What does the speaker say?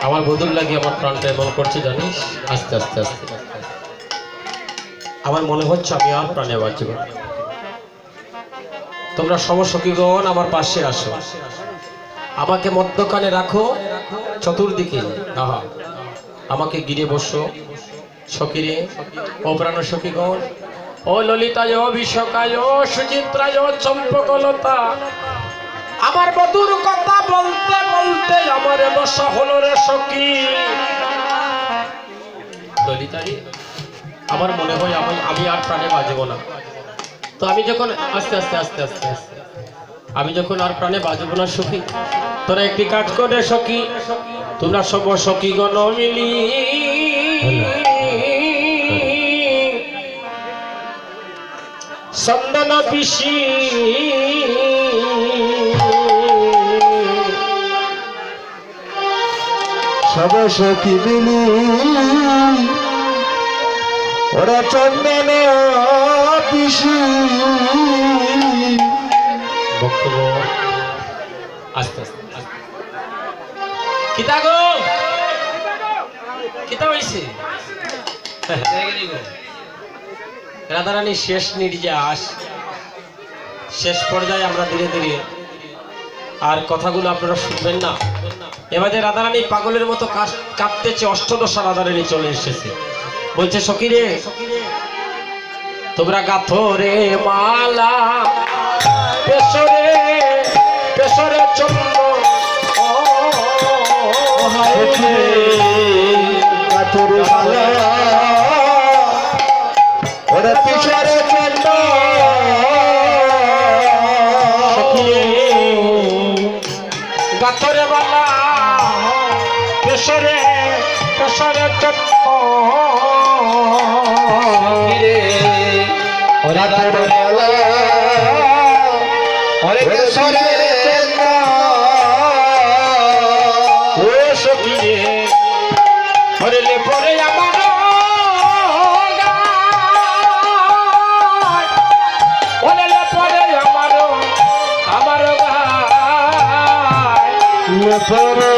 আমার বদল লাগে আমার প্রাণটা এমন করছে জানিস আস্তে আস্তে আস্তে আমার মনে হচ্ছে আমি আর প্রাণে বাঁচব। তোমরা সমসখীগণ আমার পাশে আসো, আমাকে মধ্যখানে রাখো, চতুর্দিকে আমাকে ঘিরে বসো। সখীরে ও প্রাণ সখীগণ, ও ললিতায়, বিশ্বকায়, সুচিত্রায়, চম্পকলতা, আমার বধুর কথা বলতে বলতে আমার বসা হলো রে সখী। ললিতারি, আমার মনে হয় আমি আর প্রাণে বাঁচব না। তো আমি যখন আস্তে আস্তে আস্তে আস্তে আস্তে আমি যখন আর প্রাণে বাঁচব না সখী, তোরা একটি কাজ করে সখী, তোমরা সব সখীগণ মিলি চন্দন পিসি সব সখী মিলি ওরা চন্দন পিসি। বক্তব্য আস্তে আস্তে কিতা গো, কিতা হইছে? রাধারানী শেষ নির্যাস, শেষ পর্যায়ে আমরা ধীরে ধীরে আর কথাগুলো আপনারা শুনবেন না। এবারে রাধারানী পাগলের মতো কাঁদতেছে, অষ্টদশা রাধারানী চলে এসেছে, বলছে সখী রে তোমরা গাথো রে মালা, পেশরে পেশরে চন্দ্র কাতরে মালা ওরা পিছরে চন্দ্র গাথরে মালা, পেশরে পেশরে চন্দ্র ওরা কাতরে মালা ওরে কেশরে চন্দ্র। ও সখী রে হরিলে পরে আমার হরিলে পরে আমার পরে